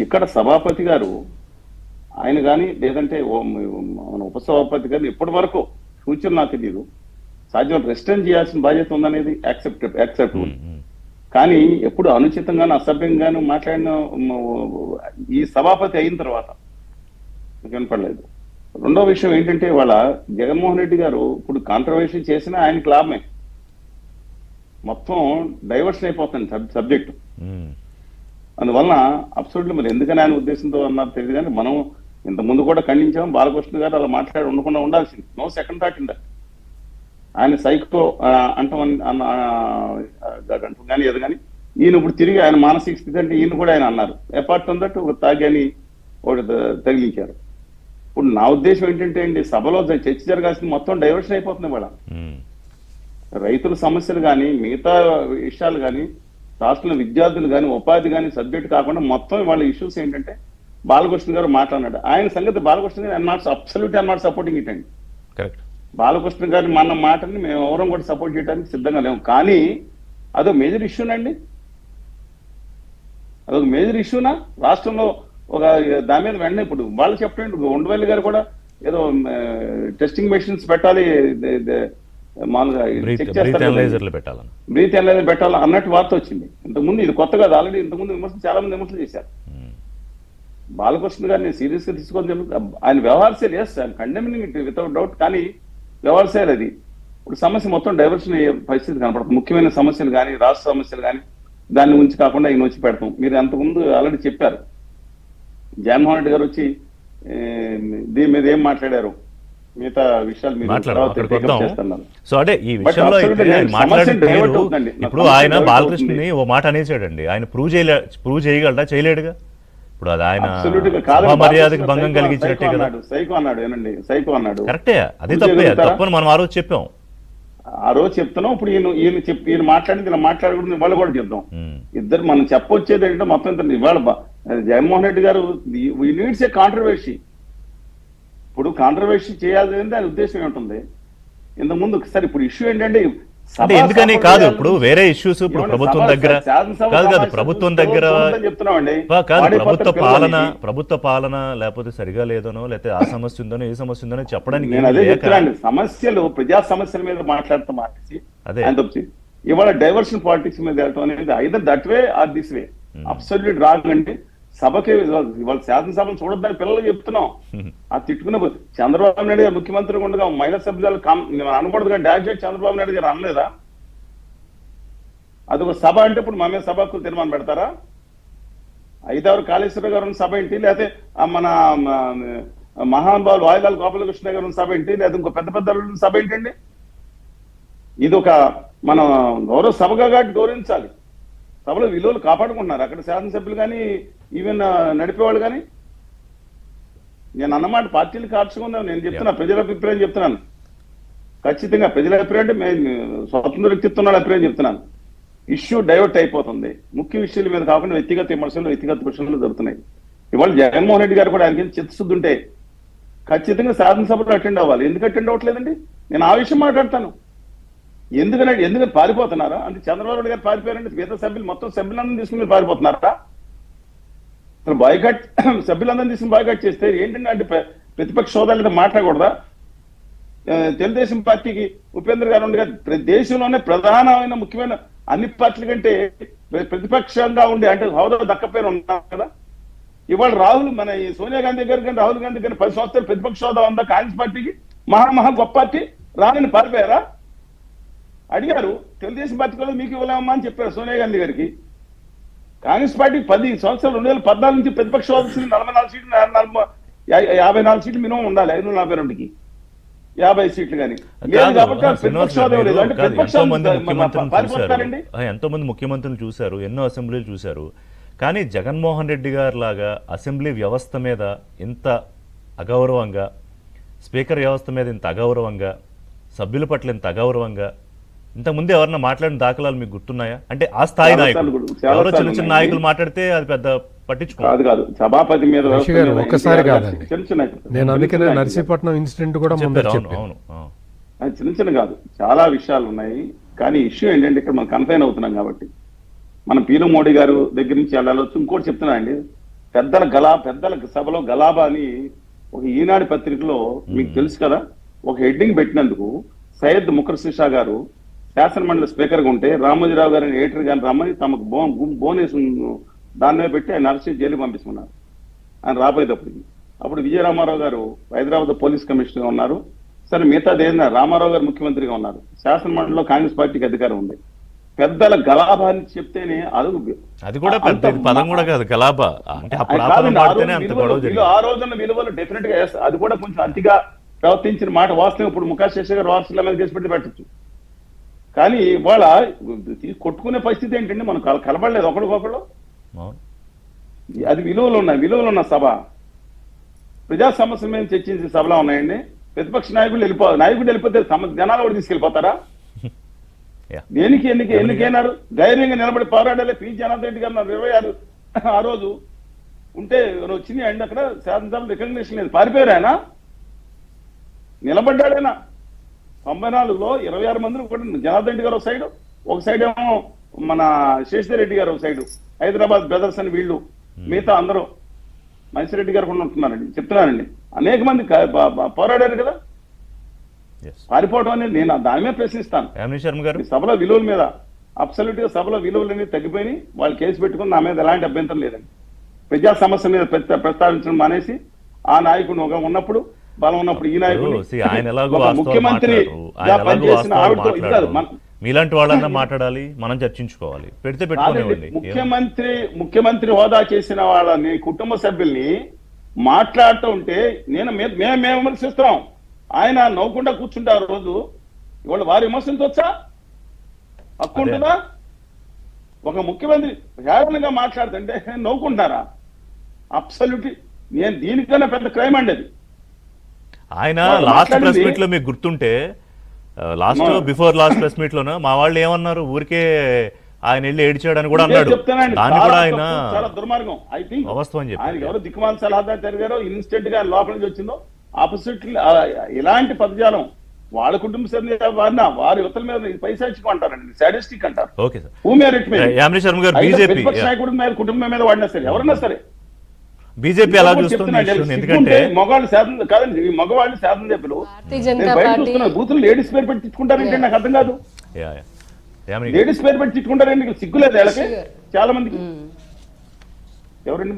ఇక్కడ సభాపతి గారు ఆయన కానీ లేదంటే మన ఉపసభాపతి గారిని ఇప్పటి వరకు ఫ్యూచర్ నాకు తెలియదు సాధ్యం రెస్ట్రైన్ చేయాల్సిన బాధ్యత ఉందనేది యాక్సెప్టబుల్. కానీ ఎప్పుడు అనుచితంగాను అసభ్యంగాను మాట్లాడిన ఈ సభాపతి అయిన తర్వాత వినపడలేదు. రెండో విషయం ఏంటంటే వాళ్ళ జగన్మోహన్ రెడ్డి గారు ఇప్పుడు కాంట్రవర్సీ చేసినా ఆయనకి లాభమే, మొత్తం డైవర్షన్ అయిపోతుంది సబ్జెక్ట్. అందువలన అబ్సల్యూట్లీ మరి ఎందుకని ఆయన ఉద్దేశంతో అన్నారు తెలియదు, కానీ మనం ఇంత ముందు కూడా ఖండించాం. బాలకృష్ణ గారు అలా మాట్లాడి ఉండకుండా ఉండాల్సింది. No second thought in that. ఆయన సైకో అంటాం కానీ ఏదో కానీ ఈయన ఇప్పుడు తిరిగి ఆయన మానసిక స్థితి అంటే ఈయన కూడా ఆయన అన్నారు. అపార్ట్ ఫ్రమ్ దట్ ఒక తాగాని ఒకటి తగిలించారు. ఇప్పుడు నా ఉద్దేశం ఏంటంటే అండి, సభలో చర్చ జరగాల్సింది మొత్తం డైవర్షన్ అయిపోతుంది. వాళ్ళ రైతుల సమస్యలు కానీ మిగతా విషయాలు కానీ రాష్ట్రంలో విద్యార్థులు కానీ ఉపాధి కానీ సబ్జెక్ట్ కాకుండా మొత్తం వాళ్ళ ఇష్యూస్ ఏంటంటే బాలకృష్ణ గారు మాట్లాడినాడు. ఆయన సంగతి బాలకృష్ణ గారు absolute I'm not supporting it అండి. బాలకృష్ణ గారి మన మాటని మేము ఎవరం కూడా సపోర్ట్ చేయడానికి సిద్ధంగా లేము. కానీ అదొక మేజర్ ఇష్యూనండి, అదొక మేజర్ ఇష్యూనా రాష్ట్రంలో ఒక దాని మీద వెంటనే ఇప్పుడు వాళ్ళు చెప్పండి. ఉండవల్లి గారు కూడా ఏదో టెస్టింగ్ మెషిన్స్ పెట్టాలి, మామూలుగా చెక్ చేస్తారు, బ్రీత్ అనలైజర్ పెట్టాలి అన్నట్టు వార్త వచ్చింది. ఇంతకుముందు ఇది కొత్త కాదు, ఆల్రెడీ ఇంతకుముందు విమర్శలు చాలా మంది విమర్శలు చేశారు. బాలకృష్ణ గారిని సీరియస్ గా తీసుకోవాలి. ఆయన వ్యవహారశైలి ఎస్ ఆయన కండెమింగ్ ఇట్ వితౌట్ డౌట్, కానీ వ్యవహారశైలి అది ఇప్పుడు సమస్య మొత్తం డైవర్షన్ అయ్యే పరిస్థితి కనపడుతుంది. ముఖ్యమైన సమస్యలు కానీ రాష్ట్ర సమస్యలు కానీ దాని గురించి కాకుండా ఈయన వచ్చి పెడతాం. మీరు అంతకుముందు ఆల్రెడీ చెప్పారు, జగన్మోహన్ రెడ్డి గారు వచ్చి దీని మీద ఏం మాట్లాడారు, మిగతా విషయాలు సో అంటే ఈ విషయంలో ఇప్పుడు ఆయన బాలకృష్ణని ఓ మాట అనేసాడండి. ఆయన ప్రూవ్ చేయగలడా? చేయలేడుగా. ఇప్పుడు అది ఆయన మర్యాదకి భంగం కలిగించినట్టే కదా. సైకో అన్నాడు, ఏనండి సైకో అన్నాడు. కరెక్టే, అది తప్పే, తప్పని మనం ఆ రోజు చెప్పాం. ఆ రోజు చెప్తున్నాం. ఇప్పుడు ఈయన మాట్లాడింది ఇలా మాట్లాడకూడదు వాళ్ళు కూడా చెప్తాం. ఇద్దరు మనం చెప్పొచ్చేది ఏంటంటే మొత్తం ఇవాళ జగన్మోహన్ రెడ్డి గారు వీ నీడ్స్ ఏ కాంట్రవర్సీ. ఇప్పుడు కాంట్రవర్సీ చేయాలి అంటే ఆయన ఉద్దేశం ఏముంటుంది ఇంత ముందు. సరే ఇప్పుడు ఇష్యూ ఏంటంటే ఎందుకని కాదు, ఇప్పుడు వేరే ఇష్యూస్ ఇప్పుడు ప్రభుత్వం దగ్గర కాదు ప్రభుత్వం దగ్గర కాదు, ప్రభుత్వ పాలన లేకపోతే సరిగా లేదనో లేకపోతే ఆ సమస్య ఉందనో ఏ సమస్య ఉందనో చెప్పడానికి సమస్యలు ప్రజా సమస్యల మీద మాట్లాడతాం మానేసి అదే ఇవాళ డైవర్షన్ పాలిటిక్స్ మీద వెళ్ళటం అనేది either that way or this way absolute wrong. అంటే సభకి ఇవాళ శాసనసభను చూడద్దని పిల్లలు చెప్తున్నాం. ఆ తిట్టుకున్న చంద్రబాబు నాయుడు గారు ముఖ్యమంత్రిగా ఉండగా మహిళా సభ్యులు అనకూడదు కానీ డాక్టర్ చంద్రబాబు నాయుడు గారు అనలేదా? అదొక సభ అంటే ఇప్పుడు మా మీద సభకు తీర్మానం పెడతారా? ఐదారు కాళేశ్వర గారు సభ ఏంటి, లేకపోతే మన మహానుభావులు వాయిదాలు గోపాలకృష్ణ గారు సభ ఏంటి, లేదా ఇంకో పెద్ద పెద్ద సభ ఏంటండి? ఇది ఒక మన గౌరవ సభగా కాబట్టి గౌరవించాలి. సభలో విలువలు కాపాడుకుంటున్నారు అక్కడ శాసనసభ్యులు కానీ ఈవెన్ నడిపేవాళ్ళు కానీ. నేను అన్నమాట పార్టీలు కార్చుకుందాం, నేను చెప్తున్నా ప్రజల అభిప్రాయం చెప్తున్నాను. ఖచ్చితంగా ప్రజల అభిప్రాయం అంటే స్వతంత్ర వ్యక్తిత్వం అభిప్రాయం చెప్తున్నాను. ఇష్యూ డైవర్ట్ అయిపోతుంది, ముఖ్య విషయాల మీద కాకుండా వ్యక్తిగత విమర్శలు వ్యక్తిగత విషయాలు జరుగుతున్నాయి. ఇవాళ జగన్మోహన్ రెడ్డి గారు కూడా ఆయనకి చిత్తశుద్ధి ఉంటే ఖచ్చితంగా శాసనసభలో అటెండ్ అవ్వాలి. ఎందుకు అటెండ్ అవ్వట్లేదండి? నేను ఆ విషయం మాట్లాడతాను. ఎందుకని పారిపోతున్నారా? అంటే చంద్రబాబు నాయుడు గారు పారిపోయారంటే మిగతా సభ్యులు మొత్తం సభ్యులందరినీ తీసుకుని పారిపోతున్నారా? అసలు బాయ్కాట్ సభ్యులందరినీ తీసుకుని బాయ్కాట్ చేస్తే ఏంటంటే అంటే ప్రతిపక్ష హోదా మీద మాట్లాడకూడదా? తెలుగుదేశం పార్టీకి ఉపేంద్ర గారు ఉండగా దేశంలోనే ప్రధానమైన ముఖ్యమైన అన్ని పార్టీల కంటే ప్రతిపక్షంగా ఉండే అంటే హోదా దక్కపోయిన ఉన్నారు కదా. ఇవాళ మన సోనియా గాంధీ గారి కానీ రాహుల్ గాంధీ గారి 10 సంవత్సరాలు ప్రతిపక్ష హోదా ఉందా కాంగ్రెస్ పార్టీకి? మహా గొప్ప పార్టీ రానని పారిపోయారా? అడిగారు తెలుగుదేశం పార్టీ కూడా మీకు ఇవ్వలేమమ్మా అని చెప్పారు సోనియా గాంధీ గారికి. కాంగ్రెస్ పార్టీ 10 సంవత్సరాలు 2014 నుంచి ప్రతిపక్ష హోదా 44 సీట్లు 54 సీట్లు మినిమం ఉండాలి. 542కి 50 సీట్లు కానీ ఎంతో మంది ముఖ్యమంత్రులు చూశారు, ఎన్నో అసెంబ్లీలు చూశారు. కానీ జగన్మోహన్ రెడ్డి గారు లాగా అసెంబ్లీ వ్యవస్థ మీద ఇంత అగౌరవంగా, స్పీకర్ వ్యవస్థ మీద ఇంత అగౌరవంగా, సభ్యుల పట్ల ఇంత అగౌరవంగా ఇంతకుముందు ఎవరన్నా మాట్లాడిన దాఖలాలు మీకు గుర్తున్నాయా? అంటే ఆ స్థాయి నాయకులు ఎవరో చిన్న చిన్న నాయకులు మాట్లాడితే అది పెద్ద పట్టించుకోదు కాదు. సభాపతి మీద ఒక్కసారి కాదండి, నేను అందుకనే నర్సీపట్నం ఇన్సిడెంట్ కూడా చిన్న చిన్న కాదు, చాలా విషయాలు ఉన్నాయి. కానీ ఇష్యూ ఏంటంటే ఇక్కడ మనం కన్ఫైన్ అవుతున్నాం కాబట్టి మనం పీఎం మోడీ గారు దగ్గర నుంచి వెళ్ళాలొచ్చు. ఇంకోటి చెప్తున్నా అండి, పెద్దల సభలో గలాబా అని ఒక ఈనాడు పత్రికలో మీకు తెలుసు కదా, ఒక హెడ్డింగ్ పెట్టినందుకు సయ్యద్ ముఖర్షీ షా గారు శాసన మండలి స్పీకర్ గా ఉంటే రామోజీరావు గారిని ఎడిటర్ గారిని రమ్మని తమకు బోనేసి దాని మీద పెట్టి ఆయన అరెస్ట్ జైలు పంపిస్తున్నారు ఆయన రాబోయేటప్పటికి. అప్పుడు విజయరామారావు గారు హైదరాబాద్ పోలీస్ కమిషనర్ ఉన్నారు. సరే మిగతాది ఏదైనా రామారావు గారు ముఖ్యమంత్రిగా ఉన్నారు. శాసన మండలిలో కాంగ్రెస్ పార్టీకి అధికారం ఉంది. పెద్దల గలాబా అని చెప్తేనే అది కూడా పెద్ద పదం కూడా కాదు గలాబా అంటే అప్పుడు ఆ పదం వాడితేనే అంత గొడవ జరిగింది. ఆ రోజున్న విలువలు డెఫినెట్ గా అది కూడా కొంచెం అతిగా ప్రవర్తించిన మాట వాస్తవం. ఇప్పుడు ముఖాశేష గారు వారసుల మీద కేసు పెట్టి పెట్టచ్చు. కానీ ఇవాళ కొట్టుకునే పరిస్థితి ఏంటంటే మనం కలబడలేదు ఒకరికొకళ్ళు. అది విలువలు ఉన్న సభ. ప్రజా సమస్యల మీద చర్చించే సభలో ఉన్నాయండి. ప్రతిపక్ష నాయకుడు వెళ్ళిపోతే జనాలు కూడా తీసుకెళ్ళిపోతారా? దేనికి ఎన్నికైనారు? ధైర్యంగా నిలబడి పోరాడాలి. పి జనార్దన్ రెడ్డి గారు 26 ఆ రోజు ఉంటే వచ్చింది అండి. అక్కడ శాసనసభ రికగ్నిషన్ లేదు. పారిపోయారు ఆయన, నిలబడ్డాడైనా. 94లో 26 మందిని కూడా జనార్దన్ రెడ్డి గారు ఒక సైడ్ ఏమో మన శేషిధర్ రెడ్డి గారు ఒక సైడు, హైదరాబాద్ బ్రదర్స్ అని వీళ్ళు, మిగతా అందరూ మనిషిరెడ్డి గారు కూడా ఉంటున్నారండి. చెప్తున్నానండి, అనేక మంది పోరాడారు కదా. పారిపోవడం అనేది నేను దాని మీద ప్రశ్నిస్తాను. సభలో విలువల మీద అబ్సల్యూట్ గా సభలో విలువలు అనేది తగ్గిపోయి వాళ్ళు కేసు పెట్టుకుని నా మీద ఎలాంటి అభ్యంతరం లేదండి. ప్రజా సమస్య మీద ప్రస్తావించడం మానేసి ఆ నాయకుడు ఉన్నప్పుడు బలం ఉన్నప్పుడు ఈ నాయకుడు ముఖ్యమంత్రి పనిచేసిన ఆవిడతో మీలాంటి వాళ్ళన్నా మాట్లాడాలి, మనం చర్చించుకోవాలి. ముఖ్యమంత్రి హోదా చేసిన వాళ్ళని కుటుంబ సభ్యుల్ని మాట్లాడుతూ ఉంటే మేము విమర్శిస్తున్నాం. ఆయన నవ్వకుండా కూర్చుంటారు రోజు. ఇవాళ వారి విమర్శించవచ్చా? హక్కు ఉంటుందా? ఒక ముఖ్యమంత్రి హేళనగా మాట్లాడుతుంటే నవ్వుకుంటారా? అబ్సల్యూట్. నేను దీనికన్నా పెద్ద క్రైమ్ అండి అది. ఆయన లాస్ట్ ప్రెస్ మీట్ లో మీకు గుర్తుంటే బిఫోర్ లాస్ట్ ప్రెస్ మీట్ లోన మా వాళ్ళు ఏమన్నారు, ఊరికే ఆయన వెళ్ళి ఏడ్చాడని కూడా అన్నాడు. దాన్ని కూడా ఆయన చాలా దుర్మార్గం. ఐ థింక్ అవస్థ అని ఆయన ఎవరు దిక్కుమాల సలహాదారు జరిగారో ఇన్స్టెంట్ గా లోపల నుంచి వచ్చిందో ఆపోజిట్ ఇలాంటి పదజాలం వాళ్ళ కుటుంబ సభ్యులు వారి యువతల మీద పైశాచికం అంటారండి, సాడిస్టిక్ అంటారు. ప్రతిపక్ష నాయకుడి మీద కుటుంబం మీద వాడినా సరే ఎవరన్నా సరే. బీజేపీ ఎలా చూస్తుంది? ఎందుకంటే మగవాళ్ళు శాతం కాదండి, మగవాళ్ళు శాతం చెప్పలు బూతులు లేడీస్ పేరు పెట్టి తిట్టుకుంటారంటే నాకు అర్థం కాదు. లేడీస్ పేరు పెట్టి తిట్టుకుంటారండి, సిగ్గులేదు వాళ్ళకి చాలా మందికి. ఎవరండి